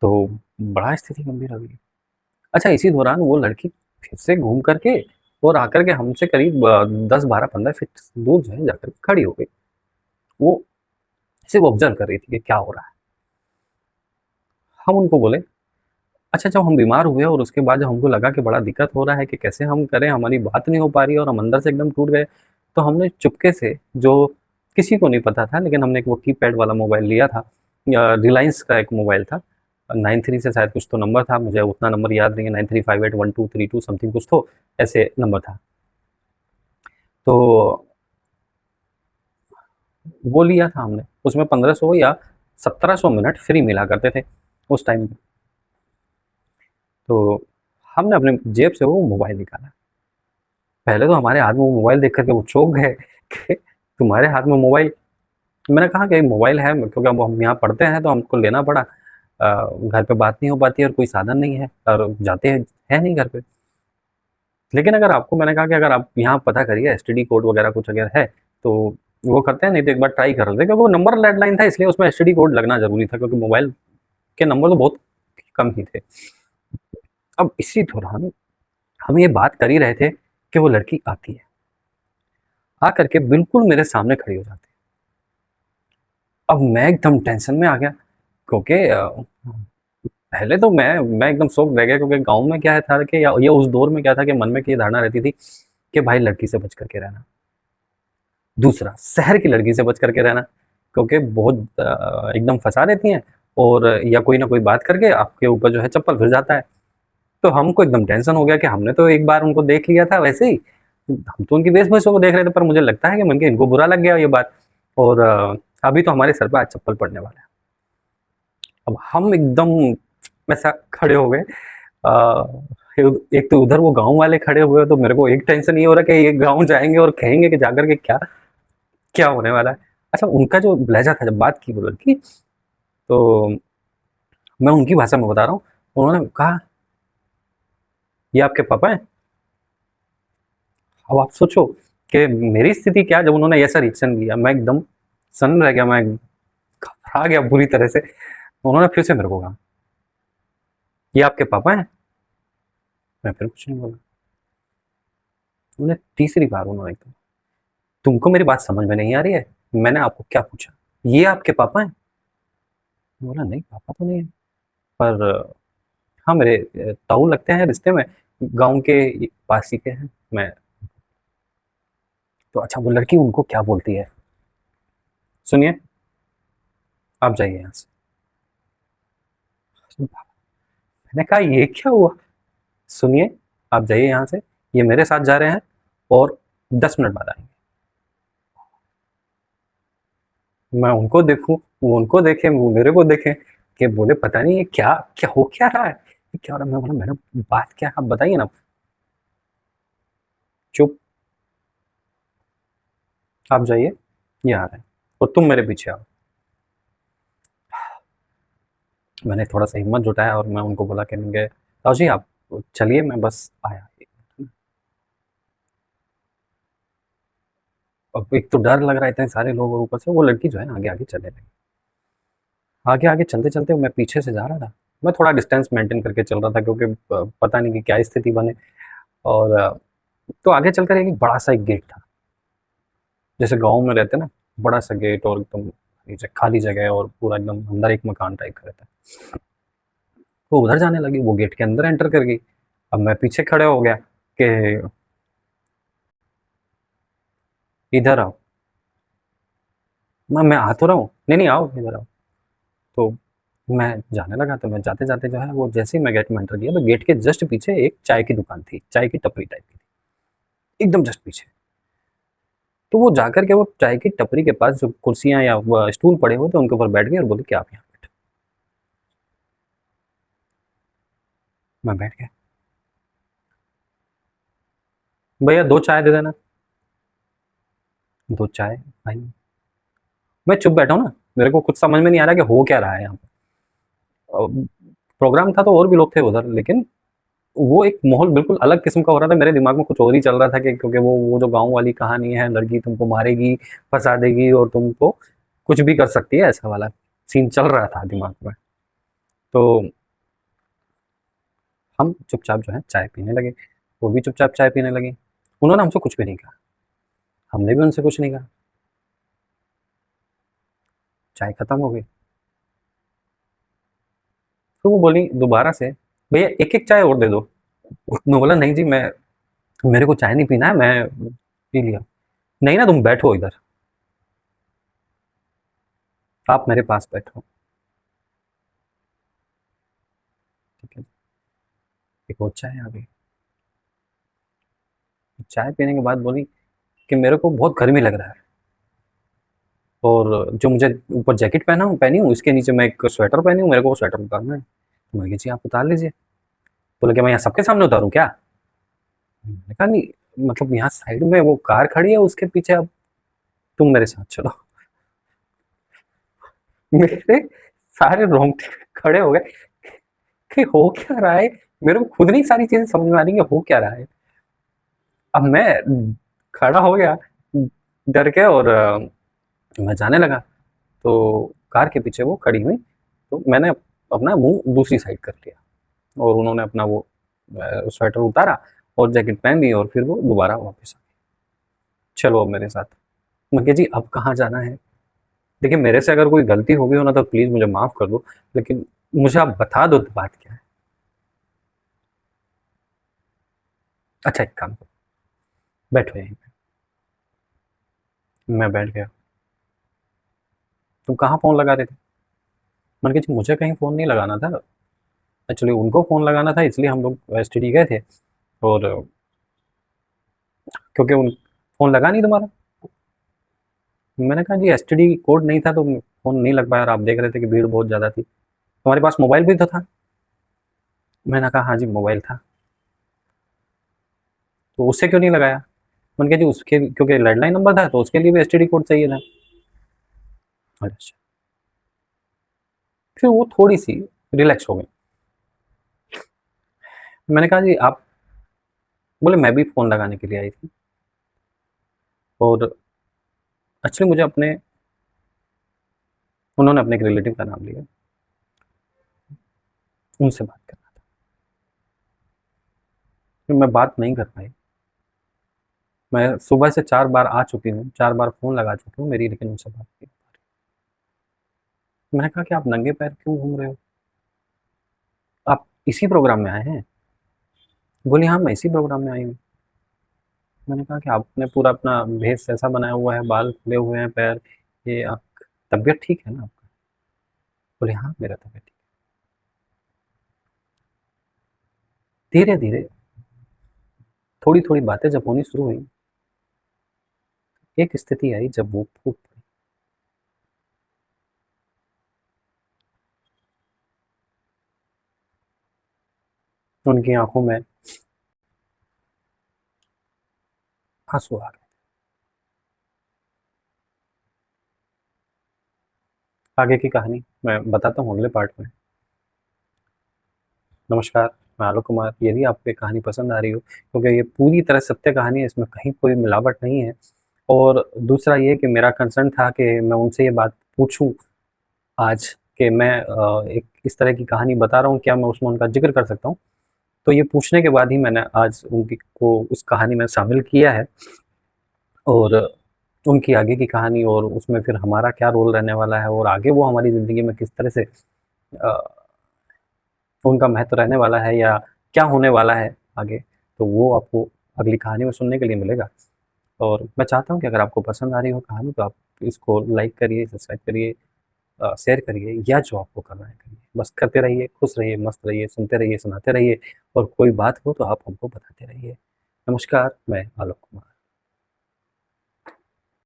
तो बड़ा स्थिति गंभीर हो गई। अच्छा, इसी दौरान वो लड़की फिर से घूम करके और आकर के हमसे करीब 10, 12, 15 फीट दूर जो है जाकर खड़ी हो गई। वो सिर्फ ऑब्जर्व कर रही थी कि क्या हो रहा है। हम उनको बोले, अच्छा, जब हम बीमार हुए और उसके बाद जब हमको लगा कि बड़ा दिक्कत हो रहा है कि कैसे हम करें, हमारी बात नहीं हो पा रही है और हम अंदर से एकदम टूट गए, तो हमने चुपके से, जो किसी को नहीं पता था, लेकिन हमने एक वो कीपैड वाला मोबाइल लिया था, रिलायंस का एक मोबाइल था, 93 से शायद कुछ तो नंबर था, मुझे उतना नंबर याद नहीं है, 93581232 समथिंग कुछ तो ऐसे नंबर था। तो वो लिया था हमने, उसमें 1500 या 1700 मिनट फ्री मिला करते थे उस टाइम पे। तो हमने अपने जेब से वो मोबाइल निकाला। पहले तो हमारे हाथ में वो मोबाइल देख करके वो चौंक गए कि तुम्हारे हाथ में मोबाइल। मैंने कहा कि मोबाइल है, क्योंकि अब हम यहाँ पढ़ते हैं तो हमको लेना पड़ा। घर पे बात नहीं हो पाती और कोई साधन नहीं है और जाते हैं है नहीं घर पे। लेकिन अगर आपको, मैंने कहा कि अगर आप यहाँ पता करिए एसटीडी कोड वगैरह कुछ अगर है तो वो करते हैं, नहीं तो एक बार ट्राई कर लेते, क्योंकि वो नंबर लैंडलाइन था इसलिए उसमें एसटीडी कोड लगना जरूरी था, क्योंकि मोबाइल के नंबर तो बहुत कम ही थे। अब इसी दौरान हम ये बात कर ही रहे थे कि वो लड़की आती है, आ करके बिल्कुल मेरे सामने खड़ी हो जाती है। अब मैं एकदम टेंशन में आ गया, क्योंकि पहले तो मैं एकदम शॉक रह गया, क्योंकि गाँव में क्या है था कि या ये उस दौर में क्या था कि मन में ये धारणा रहती थी कि भाई लड़की से बच करके रहना। दूसरा, शहर की लड़की से बच करके रहना, क्योंकि बहुत एकदम फँसा देती हैं और या कोई ना कोई बात करके आपके ऊपर जो है चप्पल फिर जाता है। तो हमको एकदम टेंशन हो गया कि हमने तो एक बार उनको देख लिया था वैसे ही, हम तो उनकी वेशभूषा को देख रहे थे, पर मुझे लगता है कि मन के इनको बुरा लग गया ये बात, और अभी तो हमारे सर पे आज चप्पल पड़ने वाला है। अब हम एकदम ऐसा खड़े हो गए। एक तो उधर वो गाँव वाले खड़े हुए, तो मेरे को एक टेंशन ये हो रहा है कि ये गाँव जाएँगे और कहेंगे कि जाकर के क्या, क्या होने वाला है? अच्छा, उनका जो लहज़ा था जब बात की वो लड़की, तो मैं उनकी भाषा में बता रहा हूँ, उन्होंने कहा, "ये आपके पापा हैं?" अब आप सोचो कि मेरी स्थिति क्या, जब उन्होंने ऐसा रिएक्शन दिया, मैं एकदम सन्न रह गया, मैं घबरा गया बुरी तरह से। उन्होंने फिर से मेरे को कहा, "ये आपके पापा हैं?" मैं फिर कुछ नहीं बोला। उन्होंने तीसरी बार उन्होंने कहा, "तुमको मेरी बात समझ में नहीं आ रही है? मैंने आपको क्या पूछा? ये आपके पापा हैं?" मैं बोला, "नहीं, पापा तो नहीं है, पर हाँ, मेरे ताऊ लगते हैं रिश्ते में, गाँव के पास ही के हैं।" मैं तो अच्छा, वो लड़की उनको क्या बोलती है, सुनिए, आप जाइए यहाँ से। मैंने कहा, ये क्या हुआ? सुनिए, आप जाइए यहाँ से, ये मेरे साथ जा रहे हैं और 10 मिनट बाद आएंगे। मैं उनको देखूं, वो उनको देखे, वो मेरे को देखे, कि बोले पता नहीं ये क्या क्या हो क्या रहा है, ये क्या हो रहा है। मैं बोला, मैडम बात क्या है आप बताइए ना। चुप, आप जाइए, ये आ रहे हैं और तुम मेरे पीछे आओ। मैंने थोड़ा सा हिम्मत जुटाया और मैं उनको बोला कि मैं, ताऊ जी आप चलिए, मैं बस आया। अब एक तो डर लग रहा है इतने सारे लोग, और ऊपर से वो लड़की जो है आगे आगे चले रही। आगे आगे चलते चलते मैं पीछे से जा रहा था। मैं थोड़ा डिस्टेंस मेंटेन करके चल रहा था, क्योंकि पता नहीं कि क्या स्थिति बने। और तो आगे चलकर एक बड़ा सा एक गेट था, जैसे गाँव में रहते ना, बड़ा सा गेट और एकदम नीचे खाली जगह और पूरा एकदम अंदर एक मकान टाइप का रहता है। वो उधर जाने लगी, वो गेट के अंदर एंटर कर गई। अब मैं पीछे खड़े हो गया कि इधर आओ। मैं आ तो रहा हूँ, नहीं नहीं आओ इधर आओ। तो मैं जाने लगा, तो मैं जाते जाते जो है, वो जैसे ही मैं गेट में एंटर किया, तो गेट के जस्ट पीछे एक चाय की दुकान थी, चाय की टपरी टाइप की थी, एकदम जस्ट पीछे। तो वो जाकर के वो चाय की टपरी के पास जो कुर्सियां या स्टूल पड़े हुए थे उनके ऊपर बैठ गए और बोले कि आप यहाँ बैठो। मैं बैठ गया। भैया 2 चाय दे देना। 2 चाय भाई। मैं चुप बैठा हूँ ना, मेरे को कुछ समझ में नहीं आ रहा कि हो क्या रहा है यहाँ पे। प्रोग्राम था तो और भी लोग थे उधर, लेकिन वो एक माहौल बिल्कुल अलग किस्म का हो रहा था। मेरे दिमाग में कुछ और ही चल रहा था कि क्योंकि वो जो गाँव वाली कहानी है, लड़की तुमको मारेगी, फँसा देगी और तुमको कुछ भी कर सकती है, ऐसा वाला सीन चल रहा था दिमाग में। तो हम चुपचाप जो है चाय पीने लगे, वो भी चुपचाप चाय पीने लगी। उन्होंने हमसे कुछ भी नहीं कहा, हमने भी उनसे कुछ नहीं कहा। चाय खत्म हो गई, तो वो बोली दोबारा से, भैया एक एक चाय और दे दो। मैं बोला नहीं जी, मैं मेरे को चाय नहीं पीना है, मैं पी लिया। नहीं ना, तुम बैठो इधर, आप मेरे पास बैठो। ठीक है, एक और चाय आ गई। चाय पीने के बाद बोली कि मेरे को बहुत गर्मी लग रहा है, और जो मुझे ऊपर जैकेट पहनी हूँ, इसके नीचे मैं एक स्वेटर पहनी हूँ, मेरे को वो स्वेटर उतारना है। तो मैंने कहा जी आप उतार लीजिए। बोले क्या मैं यहाँ सबके सामने उतारूँ क्या? मैंने कहा नहीं, मतलब यहाँ साइड में वो कार खड़ी है, उसके पीछे अब तुम मेरे साथ चलो। मेरे सारे रोंगटे खड़े हो गए कि हो क्या रहा है। मेरे को खुद नहीं सारी चीजें समझ में आ रही है, हो क्या रहा है। अब मैं खड़ा हो गया डर के, और मैं जाने लगा। तो कार के पीछे वो खड़ी हुई, तो मैंने अपना मुंह दूसरी साइड कर लिया, और उन्होंने अपना वो स्वेटर उतारा और जैकेट पहन ली, और फिर वो दोबारा वापस आ गए। चलो अब मेरे साथ। मैं कहा जी अब कहाँ जाना है? देखिए मेरे से अगर कोई गलती हो गई हो ना, तो प्लीज मुझे माफ कर दो, लेकिन मुझे आप बता दो तो बात क्या है। अच्छा एक काम करो, बैठो यहीं पे। मैं बैठ गया। तुम कहाँ फोन लगा रहे थे? मैंने कहा जी मुझे कहीं फोन नहीं लगाना था, एक्चुअली उनको फोन लगाना था, इसलिए हम लोग एसटीडी गए थे। और क्योंकि उन फोन लगा नहीं तुम्हारा। मैंने कहा जी एसटीडी कोड नहीं था, तो फोन नहीं लग पाया, और आप देख रहे थे कि भीड़ बहुत ज्यादा थी। तुम्हारे पास मोबाइल भी तो था। मैंने कहा हाँ जी मोबाइल था। तो उससे क्यों नहीं लगाया? मैंने कहा जी उसके क्योंकि लैंडलाइन नंबर था, तो उसके लिए भी एसटीडी कोड चाहिए था। अच्छा। फिर वो थोड़ी सी रिलैक्स हो गई। मैंने कहा जी आप, बोले मैं भी फोन लगाने के लिए आई थी, और एक्चुअली मुझे अपने, उन्होंने अपने एक रिलेटिव का नाम लिया, उनसे बात करना था। फिर मैं बात नहीं कर पाई। मैं सुबह से 4 बार आ चुकी हूँ, 4 बार फ़ोन लगा चुकी हूँ मेरी, लेकिन उनसे बात नहीं। मैंने कहा कि आप नंगे पैर क्यों घूम रहे हो? आप इसी प्रोग्राम में आए हैं? बोली हाँ, मैं इसी प्रोग्राम में आई हूँ। मैंने कहा कि आपने पूरा अपना भेष ऐसा बनाया हुआ है, बाल खुले हुए हैं, पैर, ये आप, तबीयत ठीक है ना आपका? बोले हाँ, मेरा तबीयत ठीक है। धीरे-धीरे, थोड़ी-थोड़ी बातें जब होनी शुरू हुई, एक स्थिति आई जब वो फूट पड़ी। उनकी आँखों में आँसू आ गए। आगे की कहानी मैं बताता हूँ अगले पार्ट में। नमस्कार, मैं आलोक कुमार। यदि आपको ये कहानी पसंद आ रही हो, क्योंकि ये पूरी तरह सत्य कहानी है, इसमें कहीं कोई मिलावट नहीं है। और दूसरा ये कि मेरा कंसर्न था कि मैं उनसे ये बात पूछूँ आज, कि मैं एक इस तरह की कहानी बता रहा हूँ, क्या मैं उसमें उनका ज़िक्र कर सकता हूँ? तो ये पूछने के बाद ही मैंने आज उनकी को उस कहानी में शामिल किया है, और उनकी आगे की कहानी, और उसमें फिर हमारा क्या रोल रहने वाला है, और आगे वो हमारी ज़िंदगी में किस तरह से अ, उनका महत्व रहने वाला है, या क्या होने वाला है आगे, तो वो आपको अगली कहानी में सुनने के लिए मिलेगा। और मैं चाहता हूँ कि अगर आपको पसंद आ रही हो कहानी, तो आप इसको लाइक करिए, सब्सक्राइब करिए, शेयर करिए, या जो आपको करना है करिए। बस करते रहिए, खुश रहिए, मस्त रहिए, सुनते रहिए, सुनाते रहिए, और कोई बात हो तो आप हमको बताते रहिए। नमस्कार, मैं आलोक कुमार।